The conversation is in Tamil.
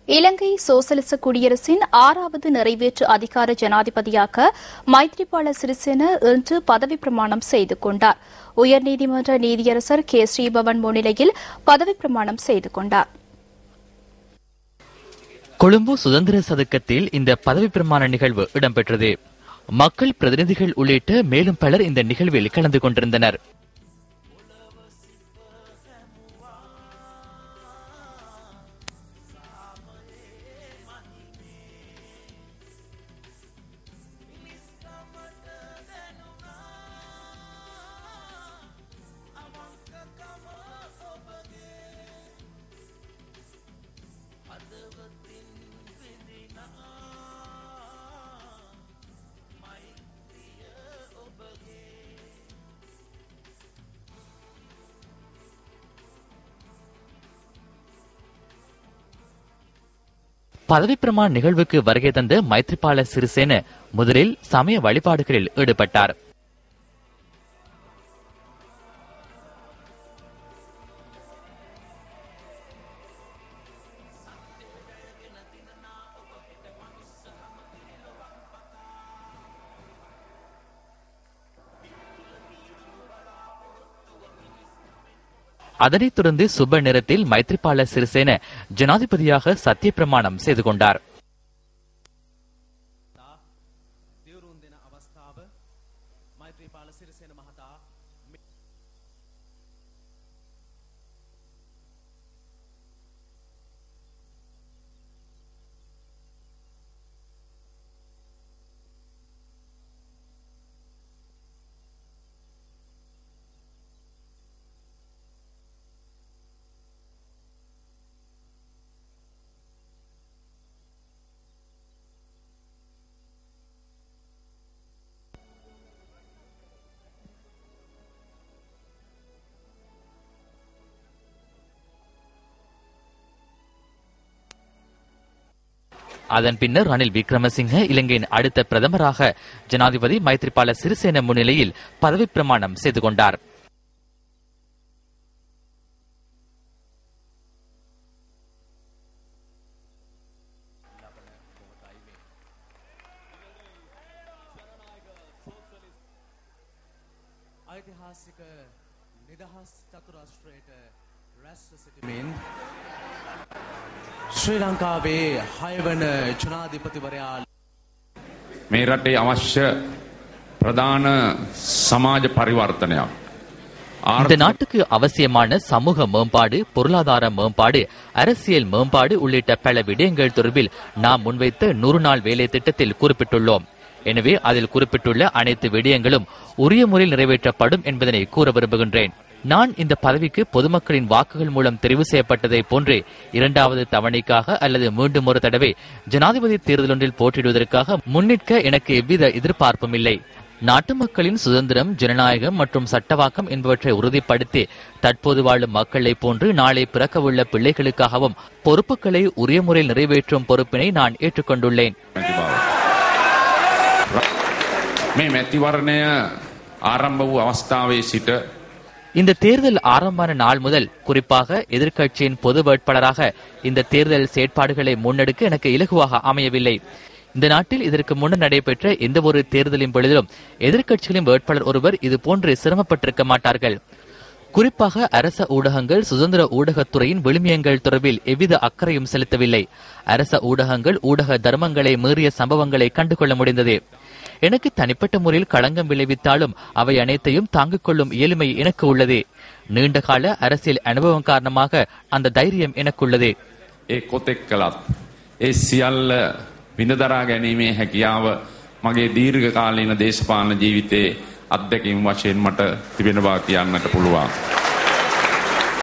இலங்கை சோசலிச குடியரசின் 6வது நிறைவேற்று அதிகார ஜனாதிபதியாக மைத்ரிபால சிறிசேன இன்று பதவி பிரமாணம் செய்து கொண்டார். உயர்நீதிமன்ற நீதியரசர் கே. ஸ்ரீபவன் முன்னிலையில் பதவி பிரமாணம் செய்து கொண்டார். கொழும்பு சுதந்திர சதுக்கத்தில் இந்த பதவி பிரமாண நிகழ்வு இடம்பெற்றது. மக்கள் பிரதிநிதிகள் உள்ளிட்ட மேலும் பலர் இந்த நிகழ்வில் கலந்து கொண்டிருந்தனர். பதவி பிரமாண நிகழ்வுக்கு வருகை தந்த மைத்ரிபால சிறிசேன முதலில் சமய வழிபாடுகளில் ஈடுபட்டார். அதனைத் தொடர்ந்து சுப நேரத்தில் மைத்ரிபால சிறிசேன ஜனாதிபதியாக சத்திய பிரமாணம் செய்து கொண்டார். அதன் பின்னர் ரணில் விக்ரமசிங்க இலங்கையின் அடுத்த பிரதமராக ஜனாதிபதி மைத்ரிபால சிறிசேன முன்னிலையில் பதவி பிரமாணம் செய்து கொண்டார். ශ්‍රී ලංකාවේ 6 වන ජනාධිපතිවරයා මේ රටේ අවශ්‍ය ප්‍රධාන සමාජ පරිවර්තනයක්. இந்த நாட்டுக்கு அவசியமான சமூக மேம்பாடு, பொருளாதார மேம்பாடு, அரசியல் மேம்பாடு உள்ளிட்ட பல விடயங்கள் தொடர்பில் நாம் முன்வைத்த 100 நாள் வேலை திட்டத்தில் குறிப்பிட்டுள்ளோம். எனவே அதில் குறிப்பிட்டுள்ள அனைத்து விடயங்களும் உரிய முறையில் நிறைவேற்றப்படும் என்பதனை கூற விரும்புகின்றேன். நான் இந்த பதவிக்கு பொதுமக்களின் வாக்குகள் மூலம் தெரிவு செய்யப்பட்டதை போன்றே 2வது தவணைக்காக அல்லது மீண்டும் ஒரு தடவை ஜனாதிபதி தேர்தல் ஒன்றில் போட்டியிடுவதற்காக முன்னிற்க எனக்கு எவ்வித எதிர்பார்ப்பும் இல்லை. நாட்டு மக்களின் சுதந்திரம், ஜனநாயகம் மற்றும் சட்டவாக்கம் என்பவற்றை உறுதிப்படுத்தி தற்போது வாழும் மக்களை போன்று நாளை பிறக்கவுள்ள பிள்ளைகளுக்காகவும் பொறுப்புகளை உரிய முறையில் நிறைவேற்றும் பொறுப்பினை நான் ஏற்றுக்கொண்டுள்ளேன். මේ මැතිවරණය ආරම්භ වූ අවස්ථාවේ සිට இந்த தேர்தல் ஆரம்பமான நாள் முதல் குறிப்பாக எதிர்க்கட்சியின் பொது வேட்பாளராக இந்த தேர்தல் செயற்பாடுகளை முன்னெடுக்க எனக்கு இலகுவாக அமையவில்லை. இந்த நாட்டில் இதற்கு முன்னர் நடைபெற்ற எந்த ஒரு தேர்தலின் பொழுதிலும் எதிர்க்கட்சிகளின் வேட்பாளர் ஒருவர் இதுபோன்று சிரமப்பட்டிருக்க மாட்டார்கள். குறிப்பாக அரச ஊடகங்கள் சுதந்திர ஊடகத்துறையின் விழுமியங்கள் தொடர்பில் எவ்வித அக்கறையும் செலுத்தவில்லை. அரச ஊடகங்கள் ஊடக தர்மங்களை மீறிய சம்பவங்களை கண்டுகொள்ள முடிந்தது. எனக்கு தனிப்பட்ட முறையில் களங்கம் விளைவித்தாலும் அவை அனைத்தையும் தாங்கிக் கொள்ளும் இயலுமை எனக்கு உள்ளது. நீண்டகால அரசியல் அனுபவம் காரணமாக அந்த தைரியம் எனக்குள்ளது. ඒ කොතෙක් කළත් ඒ සියල්ල විඳදරා ගැනීමේ හැකියාව මගේ දීර්ඝ කාලීන දේශපාලන ජීවිතයේ අත්දැකීම් වශයෙන් මට තිබෙන බව කියන්නට පුළුවන්.